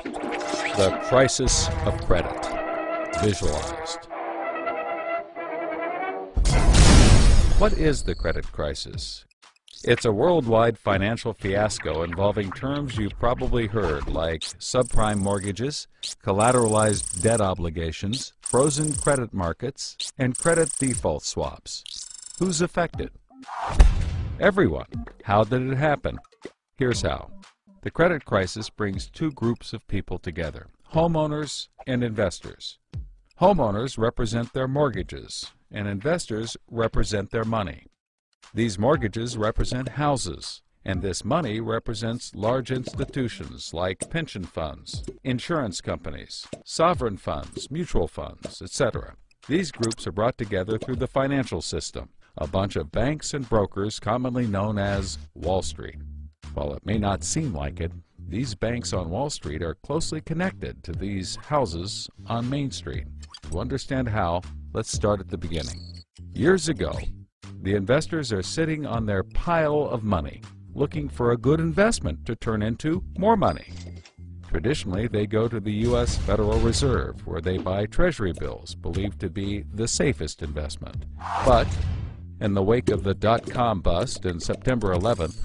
The crisis of credit, visualized. What is the credit crisis? It's a worldwide financial fiasco involving terms you've probably heard like subprime mortgages, collateralized debt obligations, frozen credit markets, and credit default swaps. Who's affected? Everyone. How did it happen? Here's how. The credit crisis brings two groups of people together, homeowners and investors. Homeowners represent their mortgages, and investors represent their money. These mortgages represent houses, and this money represents large institutions like pension funds, insurance companies, sovereign funds, mutual funds, etc. These groups are brought together through the financial system, a bunch of banks and brokers commonly known as Wall Street. While it may not seem like it, these banks on Wall Street are closely connected to these houses on Main Street. To understand how, let's start at the beginning. Years ago, the investors are sitting on their pile of money, looking for a good investment to turn into more money. Traditionally, they go to the U.S. Federal Reserve, where they buy Treasury bills, believed to be the safest investment. But in the wake of the dot-com bust in September 11th,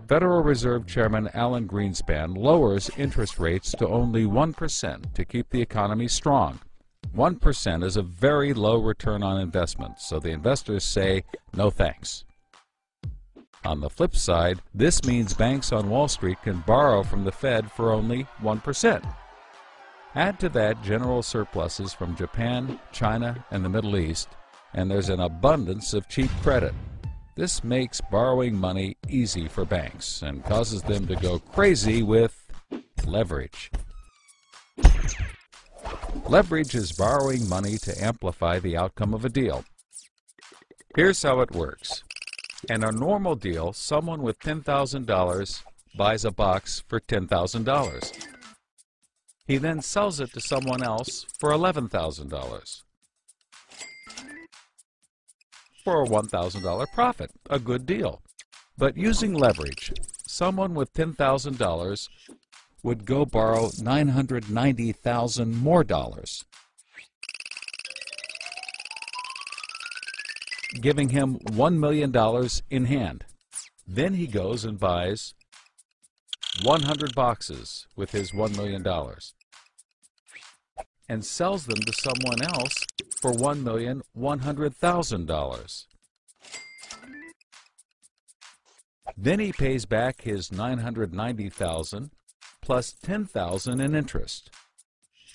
Federal Reserve Chairman Alan Greenspan lowers interest rates to only 1% to keep the economy strong. 1% is a very low return on investment, so the investors say, no thanks. On the flip side, this means banks on Wall Street can borrow from the Fed for only 1%. Add to that general surpluses from Japan, China, and the Middle East, and there's an abundance of cheap credit. This makes borrowing money easy for banks and causes them to go crazy with leverage. Leverage is borrowing money to amplify the outcome of a deal. Here's how it works. In a normal deal, someone with $10,000 buys a box for $10,000. He then sells it to someone else for $11,000. For a $1,000 profit, a good deal. But using leverage, someone with $10,000 would go borrow $990,000 more dollars, giving him $1 million in hand. Then he goes and buys 100 boxes with his $1 million and sells them to someone else for $1,100,000. Then he pays back his $990,000 plus $10,000 in interest.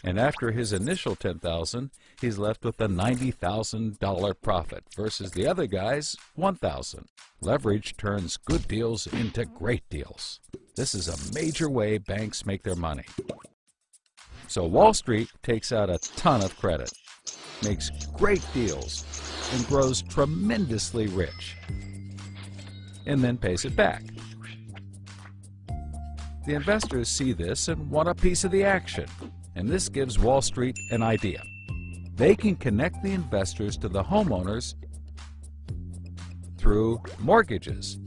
And after his initial $10,000, he's left with a $90,000 profit versus the other guy's $1,000. Leverage turns good deals into great deals. This is a major way banks make their money. So Wall Street takes out a ton of credit, makes great deals, and grows tremendously rich, and then pays it back. The investors see this and want a piece of the action, and this gives Wall Street an idea. They can connect the investors to the homeowners through mortgages.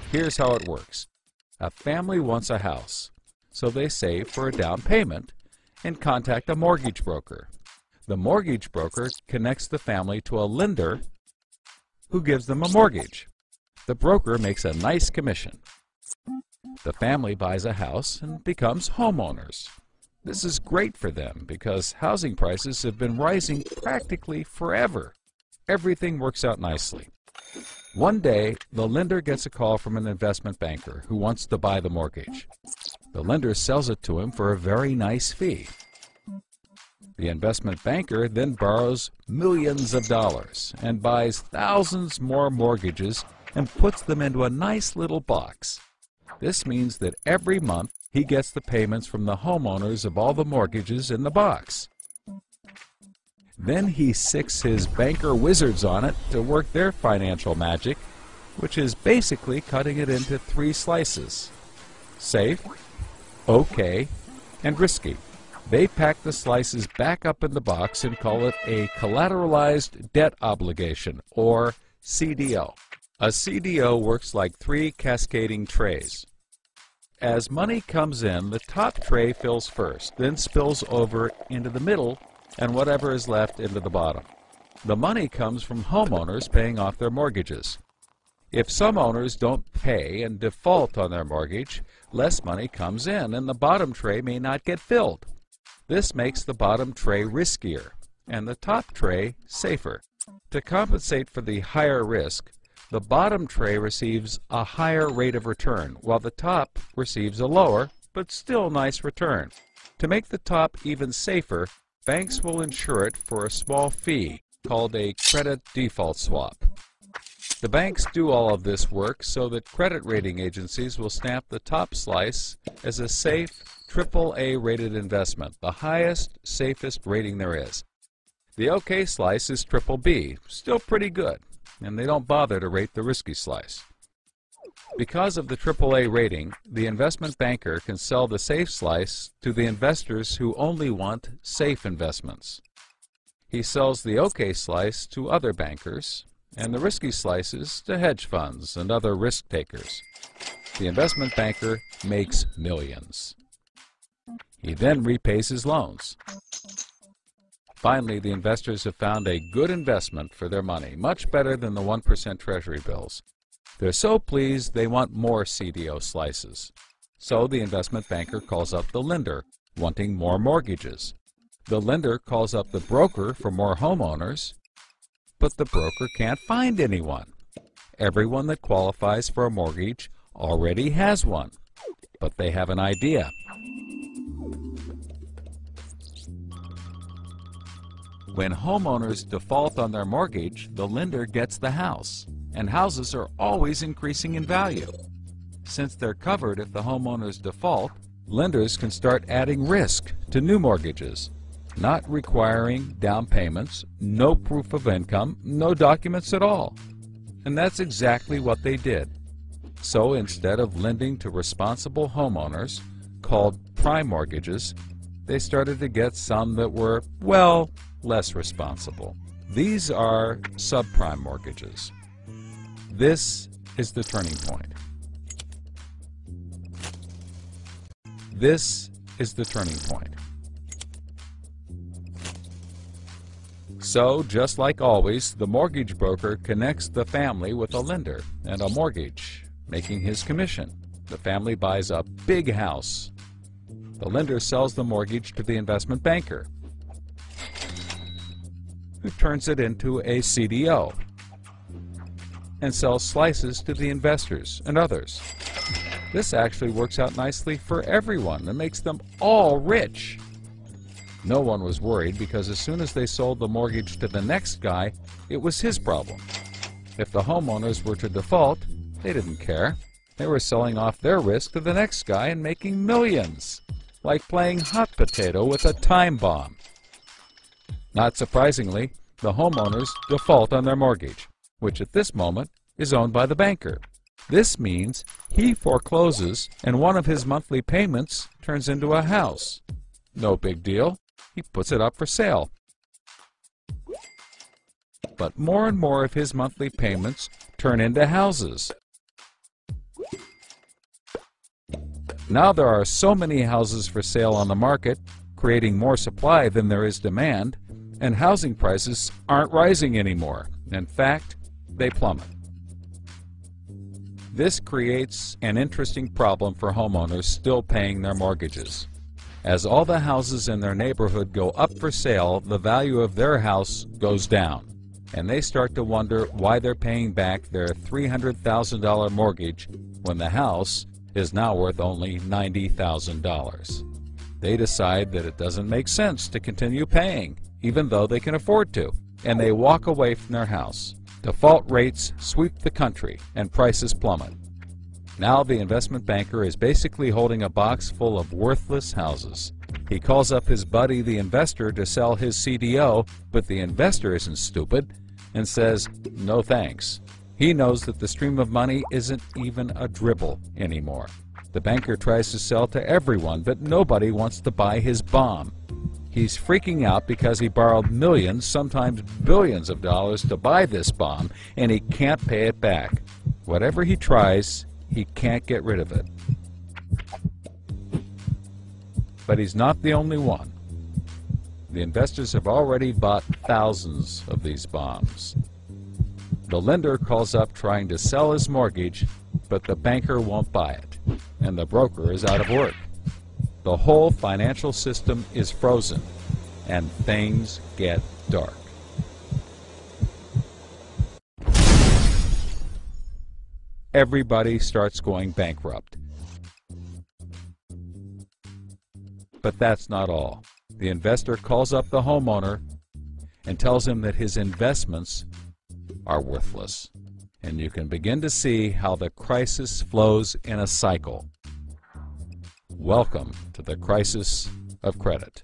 Here's how it works. A family wants a house, so they save for a down payment and contact a mortgage broker. The mortgage broker connects the family to a lender who gives them a mortgage. The broker makes a nice commission. The family buys a house and becomes homeowners. This is great for them because housing prices have been rising practically forever. Everything works out nicely. One day, the lender gets a call from an investment banker who wants to buy the mortgage. The lender sells it to him for a very nice fee. The investment banker then borrows millions of dollars and buys thousands more mortgages and puts them into a nice little box. This means that every month he gets the payments from the homeowners of all the mortgages in the box. Then he sicks his banker wizards on it to work their financial magic, which is basically cutting it into 3 slices: safe, okay, and risky. They pack the slices back up in the box and call it a collateralized debt obligation, or CDO. A CDO works like 3 cascading trays. As money comes in, the top tray fills first, then spills over into the middle, and whatever is left into the bottom. The money comes from homeowners paying off their mortgages. If some owners don't pay and default on their mortgage, less money comes in and the bottom tray may not get filled. This makes the bottom tray riskier and the top tray safer. To compensate for the higher risk, the bottom tray receives a higher rate of return, while the top receives a lower, but still nice return. To make the top even safer, banks will insure it for a small fee, called a credit default swap. The banks do all of this work so that credit rating agencies will stamp the top slice as a safe, AAA rated investment, the highest, safest rating there is. The OK slice is BBB, still pretty good, and they don't bother to rate the risky slice. Because of the AAA rating, the investment banker can sell the safe slice to the investors who only want safe investments. He sells the OK slice to other bankers, and the risky slices to hedge funds and other risk takers. The investment banker makes millions. He then repays his loans. Finally, the investors have found a good investment for their money, much better than the 1% Treasury bills. They're so pleased they want more CDO slices. So the investment banker calls up the lender, wanting more mortgages. The lender calls up the broker for more homeowners, but the broker can't find anyone. Everyone that qualifies for a mortgage already has one, but they have an idea. When homeowners default on their mortgage, the lender gets the house, and houses are always increasing in value. Since they're covered if the homeowners default, lenders can start adding risk to new mortgages, not requiring down payments, no proof of income, no documents at all. And that's exactly what they did. So instead of lending to responsible homeowners, called prime mortgages, they started to get some that were, well, less responsible. These are subprime mortgages. This is the turning point. This is the turning point. So, just like always, the mortgage broker connects the family with a lender and a mortgage, making his commission. The family buys a big house. The lender sells the mortgage to the investment banker, who turns it into a CDO and sells slices to the investors and others. This actually works out nicely for everyone and makes them all rich. No one was worried because as soon as they sold the mortgage to the next guy, it was his problem. If the homeowners were to default, they didn't care. They were selling off their risk to the next guy and making millions, like playing hot potato with a time bomb. Not surprisingly, the homeowners default on their mortgage, which at this moment is owned by the banker. This means he forecloses and one of his monthly payments turns into a house. No big deal. He puts it up for sale. But more and more of his monthly payments turn into houses. Now there are so many houses for sale on the market, creating more supply than there is demand, and housing prices aren't rising anymore. In fact, they plummet. This creates an interesting problem for homeowners still paying their mortgages. As all the houses in their neighborhood go up for sale, the value of their house goes down, and they start to wonder why they're paying back their $300,000 mortgage when the house is now worth only $90,000. They decide that it doesn't make sense to continue paying, even though they can afford to, and they walk away from their house. Default rates sweep the country and prices plummet. Now the investment banker is basically holding a box full of worthless houses. He calls up his buddy the investor to sell his CDO, but the investor isn't stupid and says, no thanks. He knows that the stream of money isn't even a dribble anymore. The banker tries to sell to everyone, but nobody wants to buy his bomb. He's freaking out because he borrowed millions, sometimes billions of dollars to buy this bomb, and he can't pay it back. Whatever he tries, he can't get rid of it. But he's not the only one. The investors have already bought thousands of these bombs. The lender calls up trying to sell his mortgage, but the banker won't buy it, and the broker is out of work. The whole financial system is frozen, and things get dark. Everybody starts going bankrupt. But that's not all. The investor calls up the homeowner and tells him that his investments are worthless. And you can begin to see how the crisis flows in a cycle. Welcome to the crisis of credit.